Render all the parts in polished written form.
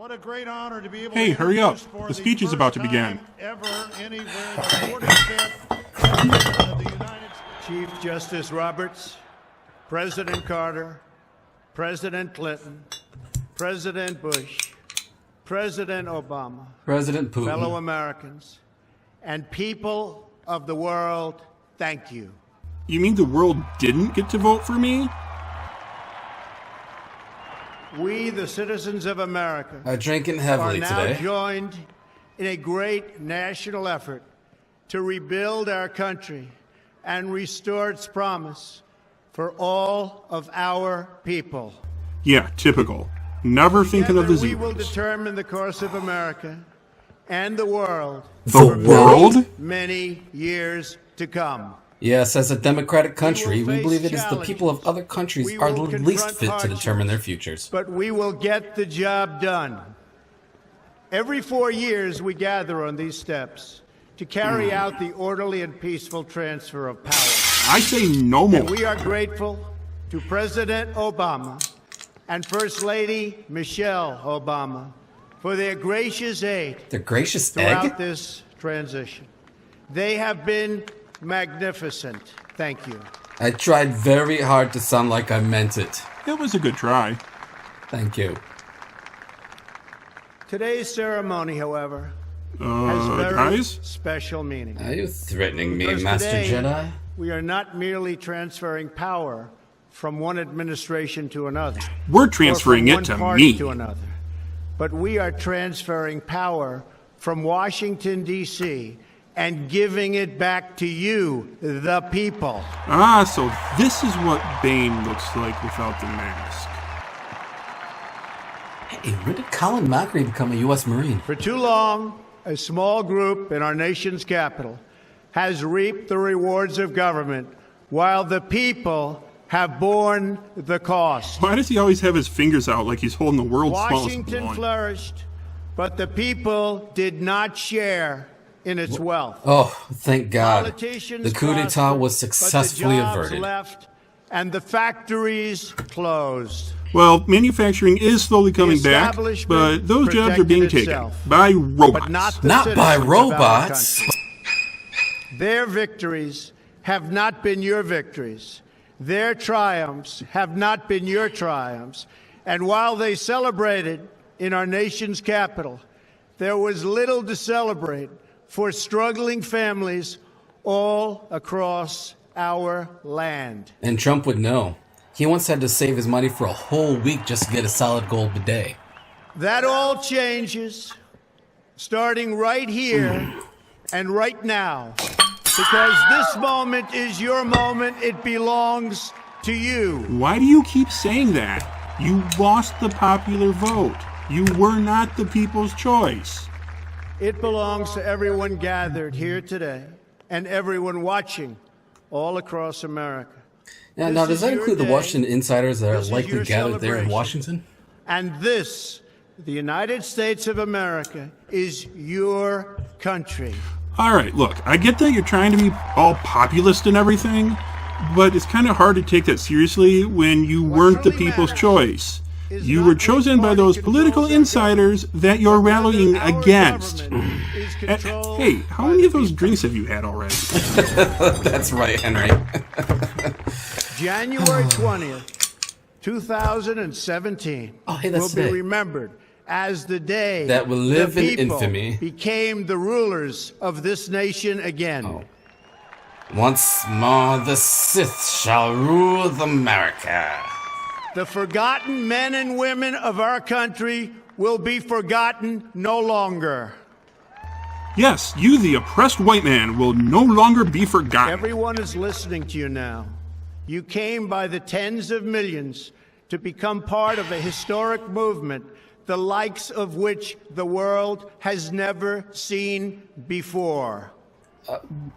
What a great honor to be able Hey, to hurry up. for The speech is about to begin. Ever, anywhere, the 45th President of the United States. Chief Justice Roberts, President Carter, President Clinton, President Bush, President Obama, President Putin, fellow Americans, and people of the world, thank you. You mean the world didn't get to vote for me? We, the citizens of America, are drinking heavily are now today. joined in a great national effort to rebuild our country and restore its promise for all of our people. Yeah, typical. Never thinking of the Together, we will Zeros. determine the course of America and the world The for world? many years to come. Yes, as a democratic country, we face believe it is the challenges. people of other countries We are will the least confront fit to hardships. determine their futures. But we will get the job done. Every 4 years, we gather on these steps to carry out the orderly and peaceful transfer of power. I say no And more. we are grateful to President Obama and First Lady Michelle Obama for their gracious aid The gracious throughout egg? this transition. They have been magnificent. Thank you. I tried very hard to sound like I meant it. It was a good try. Thank you. Today's ceremony, however, has very guys? special meaning. Are you threatening me, Because Master today, Jedi? we are not merely transferring power from one administration to another. We're or transferring from it one to party me. to another. But we are transferring power from Washington, D.C., and giving it back to you, the people. Ah, so this is what Bane looks like without the mask. Hey, when did Colin Mockery become a U.S. Marine? For too long, a small group in our nation's capital has reaped the rewards of government while the people have borne the cost. Why does he always have his fingers out like he's holding the world's Washington smallest blunt? flourished, but the people did not share in its wealth. Oh, thank God. Politicians The coup d'etat prospered, was but the successfully jobs averted. left, and the factories closed. Well, manufacturing is slowly coming back, establishment but those jobs are being protected taken itself. by robots. But not the Not by citizens of our robots. country. Their victories have not been your victories. Their triumphs have not been your triumphs. And while they celebrated in our nation's capital, there was little to celebrate for struggling families all across our land. And Trump would know. He once had to save his money for a whole week just to get a solid gold bidet. That all changes starting right here and right now. Because this moment is your moment. It belongs to you. Why do you keep saying that? You lost the popular vote. You were not the people's choice. It belongs to everyone gathered here today and everyone watching all across America. Now, This does is that your include the day. Washington insiders that This is are likely your gathered there in celebration. Washington? And this, the United States of America, is your country. All right, look, I get that you're trying to be all populist and everything, but it's kind of hard to take that seriously when you weren't the truly people's matters choice. is You not were which chosen by party those controls political our insiders that you're rallying Our against. government is controlled Hey, how by many the of those people. drinks have you had already? That's right, Henry. January 20th, 2017 Oh, hey, that's will be today. remembered as the day That will live the in people infamy. became the rulers of this nation again. Oh. Once more the Sith shall rule America. The forgotten men and women of our country will be forgotten no longer. Yes, you, the oppressed white man, will no longer be forgotten. Everyone is listening to you now. You came by the tens of millions to become part of a historic movement, the likes of which the world has never seen before.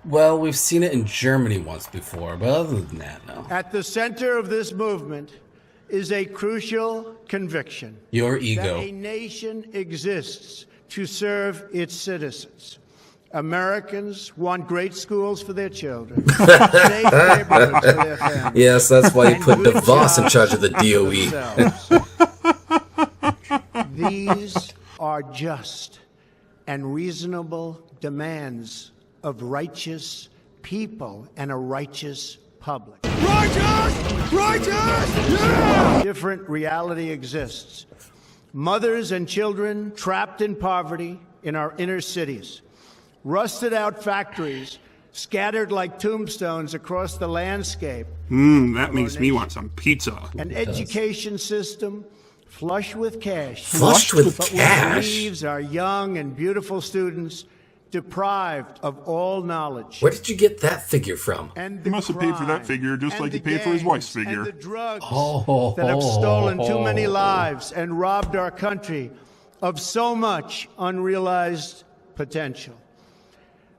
Well, we've seen it in Germany once before, but other than that, no. At the center of this movement is a crucial conviction Your that ego. a nation exists to serve its citizens. Americans want great schools for their children, safe neighborhoods for their families. Yes, that's why you and put good DeVos in jobs charge of the for DOE. themselves. These are just and reasonable demands of righteous people and a righteous public. Righteous! Righteous! Yeah! Different reality exists. Mothers and children trapped in poverty in our inner cities. Rusted out factories scattered like tombstones across the landscape. That makes me want some pizza. An education system flush with cash. Flushed with but cash? which leaves our young and beautiful students deprived of all knowledge. Where did you get that figure from? And He the must have paid for that crime, figure just and like he the paid for his wife's gangs, figure. And the drugs Oh. that have stolen too many lives and robbed our country of so much unrealized potential.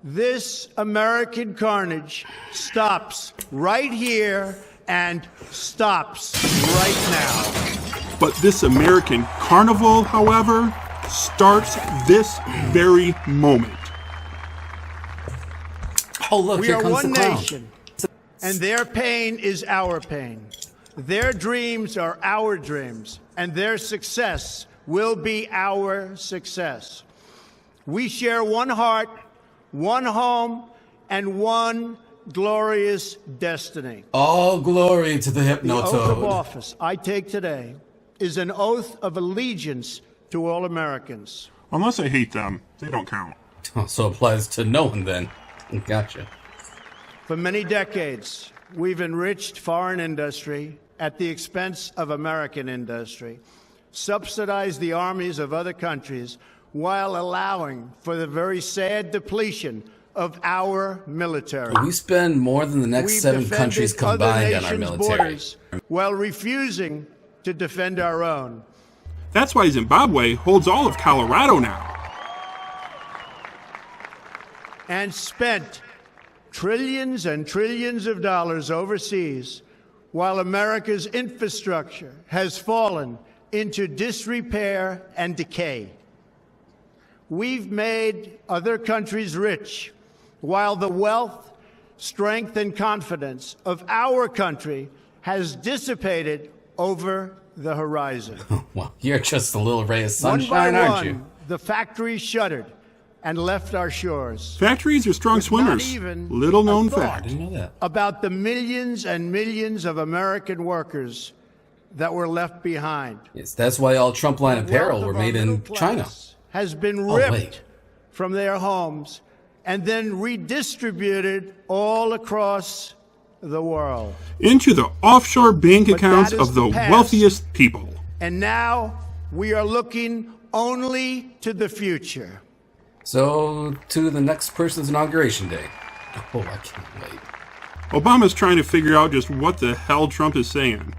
This American carnage stops right here and stops right now. But this American carnival, however, starts this very moment. Oh, look, We here are comes one the clown. nation, and their pain is our pain. Their dreams are our dreams, and their success will be our success. We share one heart, one home, and one glorious destiny. All glory to the The oath of Hypnotoad. office I take today is an oath of allegiance to all Americans. Unless I hate them, they don't count. Oh, so applies to no one then. Gotcha. For many decades, we've enriched foreign industry at the expense of American industry, subsidized the armies of other countries while allowing for the very sad depletion of our military. We spend more than the next We've 7 defended countries other combined on our nations' military. borders while refusing to defend our own. That's why Zimbabwe holds all of Colorado now. And spent trillions and trillions of dollars overseas while America's infrastructure has fallen into disrepair and decay. We've made other countries rich while the wealth, strength, and confidence of our country has dissipated over the horizon. Well, you're just a little ray of One by sunshine, aren't one, you? the factories shuttered and left our shores. Factories are strong With not swimmers. even Little known a thought. I fact. didn't know that. About the millions and millions of American workers that were left behind. Yes, that's why all Trump line The apparel wealth were of our made in middle China. class has been Oh, ripped wait. from their homes and then redistributed all across the world. Into the offshore bank But accounts that is of the the past. wealthiest people. And now we are looking only to the future. So, to the next person's inauguration day. Oh, I can't wait. Obama's trying to figure out just what the hell Trump is saying.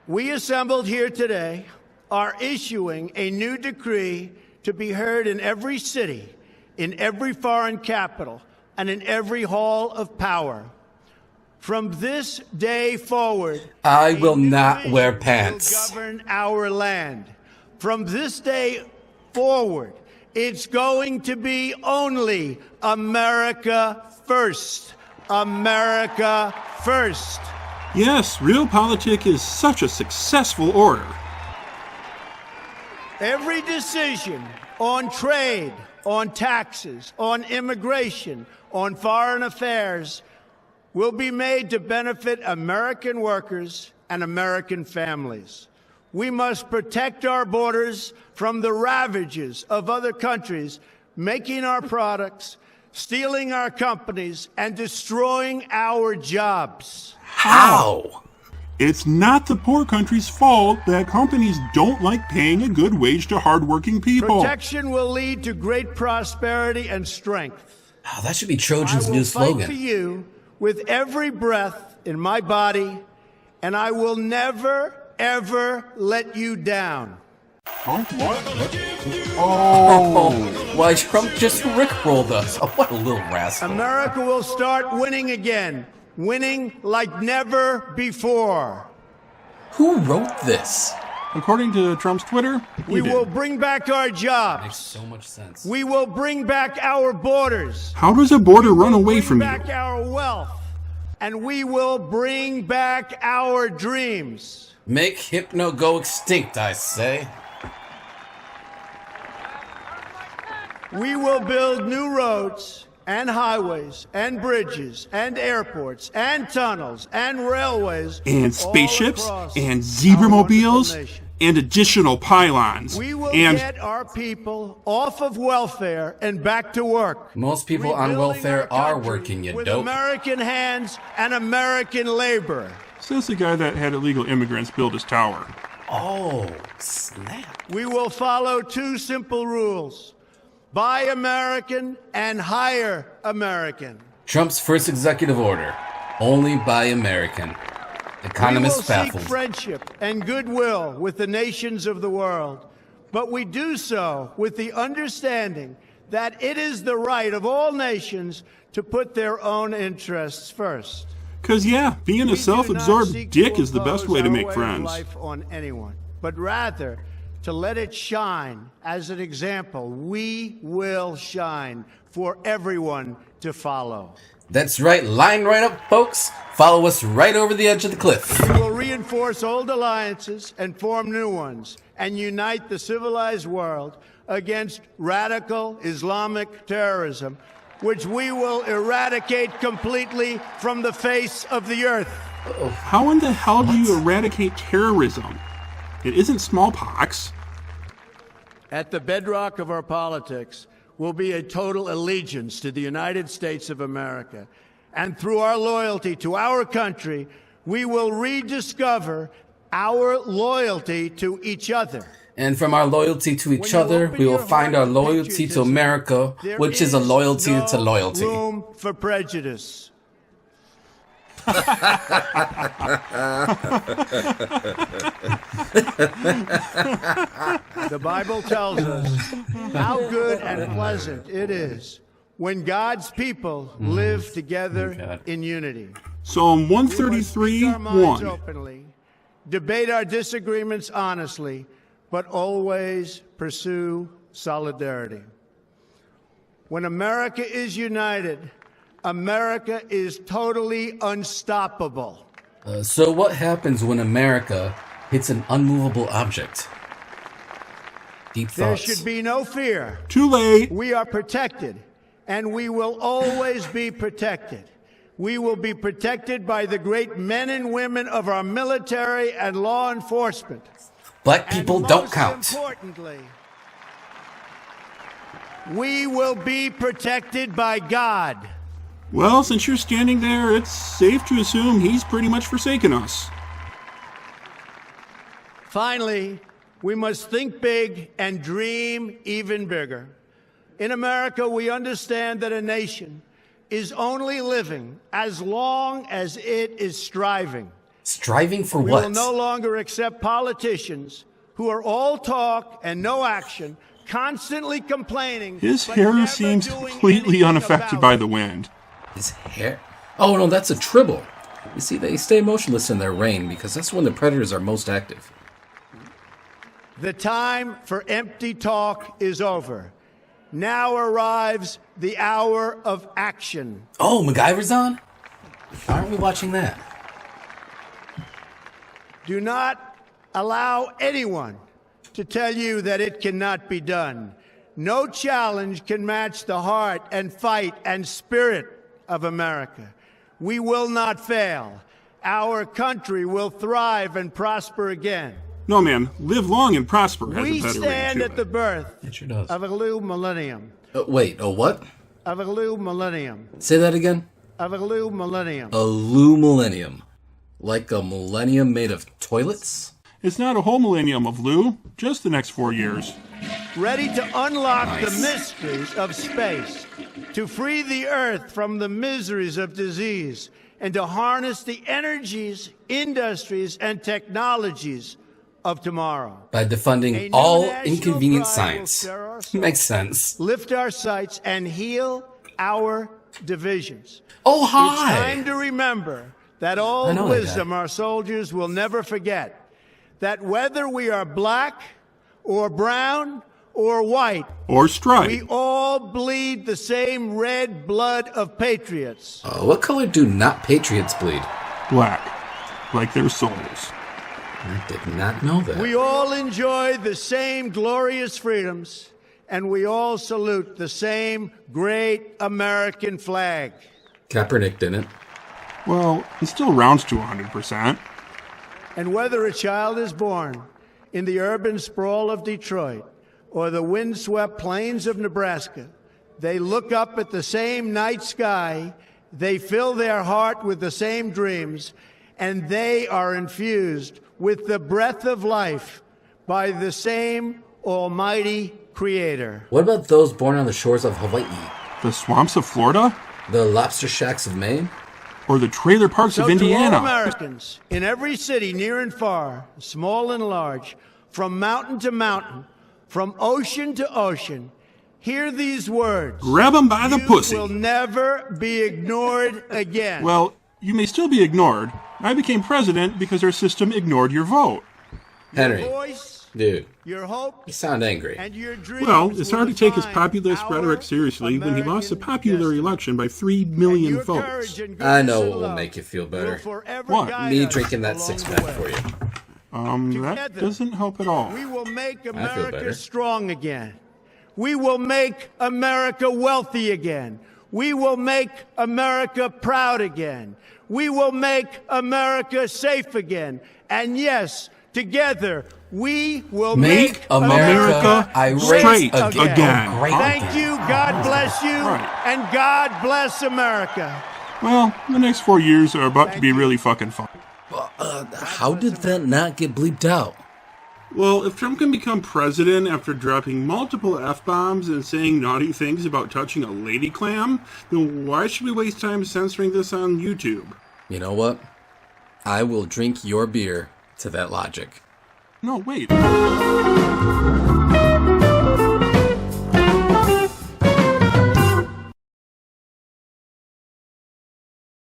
We assembled here today are issuing a new decree to be heard in every city, in every foreign capital, and in every hall of power. From this day forward, I a will new not vision wear pants. will govern our land. From this day forward, it's going to be only America first. America first. Yes, realpolitik is such a successful order. Every decision on trade, on taxes, on immigration, on foreign affairs will be made to benefit American workers and American families. We must protect our borders from the ravages of other countries making our products, stealing our companies, and destroying our jobs. How? It's not the poor country's fault that companies don't like paying a good wage to hardworking people. Protection will lead to great prosperity and strength. Oh, that should be I Trojan's will new fight for slogan. you with every breath in my body, and I will never, ever let you down. Huh? What? Oh, why Trump just rickrolled us. Oh, what a little rascal. America will start winning again, winning like never before. Who wrote this? According to Trump's Twitter, he We did. will bring back our Makes jobs. so much sense. We will bring back our borders. How does a border run away Bring from you? back our wealth. And we will bring back our dreams. Make Hypno go extinct, I say. We will build new roads and highways and bridges and airports and tunnels and railways And all spaceships across and our zebramobiles wonderful nation. and additional pylons. We will And get our people off of welfare and back to work. Most people on Rebuilding welfare our are country working, you with dope. American hands and American labor. says the guy that had illegal immigrants build his tower. Oh, snap. We will follow two simple rules: buy American and hire American. Trump's first executive order. Only buy American. Economists We will seek baffled. friendship and goodwill with the nations of the world, but we do so with the understanding that it is the right of all nations to put their own interests first. Because, yeah, being a We do not self-absorbed seek dick to is the best impose way to our make of friends. life on anyone, but rather to let it shine as an example. We will shine for everyone to follow. That's right. Line right up, folks. Follow us right over the edge of the cliff. We will reinforce old alliances and form new ones and unite the civilized world against radical Islamic terrorism, which we will eradicate completely from the face of the earth. How in the hell do you eradicate terrorism? It isn't smallpox. At the bedrock of our politics will be a total allegiance to the United States of America. And through our loyalty to our country, we will rediscover our loyalty to each other. And from our loyalty to each other, we will find our loyalty to America, which is a loyalty to loyalty. Room for prejudice. The Bible tells us how good and pleasant it is when God's people live together God. in unity. Psalm We must speak our minds 133:1. openly, debate our disagreements honestly, but always pursue solidarity. When America is united, America is totally unstoppable. So what happens when America hits an unmovable object? Deep There thoughts. should be no fear. Too late. We are protected, and we will always be protected. We will be protected by the great men and women of our military and law enforcement. Black people And don't most count. Importantly, we will be protected by God. Well, since you're standing there, it's safe to assume he's pretty much forsaken us. Finally, we must think big and dream even bigger. In America, we understand that a nation is only living as long as it is striving. Striving for We what? will no longer accept politicians who are all talk and no action, constantly complaining. His but hair never seems doing completely anything unaffected about by it. the wind. His hair? Oh no, that's a tribble. You see, they stay motionless in their reign because that's when the predators are most active. The time for empty talk is over. Now arrives the hour of action. Oh, MacGyver's on? Why aren't we watching that? Do not allow anyone to tell you that it cannot be done. No challenge can match the heart and fight and spirit of America. We will not fail. Our country will thrive and prosper again. No, man, live long and prosper has We a better stand ring at to the it. birth It sure does. of a new millennium. Wait, a what? Of a new millennium. Say that again? Of a new millennium. A Lou Millennium. Like a millennium made of toilets? It's not a whole millennium of Lou, just the next 4 years. Ready to unlock Nice. the mysteries of space, to free the earth from the miseries of disease, and to harness the energies, industries, and technologies of tomorrow. By A defunding new all national inconvenient pride will science. stir our souls, Makes sense. lift our sights, and heal our divisions. Oh, It's hi! time to remember that I old know that wisdom guy. our soldiers will never forget. That whether we are black or brown or white, Or stripe. we all bleed the same red blood of patriots. What color do not patriots bleed? Black. Like their souls. I did not know that. We all enjoy the same glorious freedoms and we all salute the same great American flag. Kaepernick didn't. Well, it still rounds to 100%. And whether a child is born in the urban sprawl of Detroit or the windswept plains of Nebraska, they look up at the same night sky, they fill their heart with the same dreams, and they are infused with the breath of life by the same almighty Creator. What about those born on the shores of Hawaii? The swamps of Florida? The lobster shacks of Maine? Or the trailer parks of So Indiana? to all Americans in every city, near and far, small and large, from mountain to mountain, from ocean to ocean, hear these words. Grab 'em by the pussy. You will never be ignored again. Well, you may still be ignored. I became president because our system ignored your vote. Henry, Your voice, dude, your hope, you sound angry. and your dreams. Well, it's hard to take his will populist define rhetoric our seriously when he lost a American popular destiny. election by 3 And million your votes. courage and I goodness know and what will love make you feel better. will forever What? guide Me us drinking that along six the pack way. for you. That Together, doesn't help at all. We will make better. America strong again. We will make America wealthy again. We will make America proud again. We will make America safe again. And yes, together, we will Make America irate straight again. again. Great. Thank you, God bless you, Right. and God bless America. Well, the next 4 years are about to be really fucking fun. How did that not get bleeped out? Well, if Trump can become president after dropping multiple F-bombs and saying naughty things about touching a lady clam, then why should we waste time censoring this on YouTube? You know what? I will drink your beer to that logic. No, wait.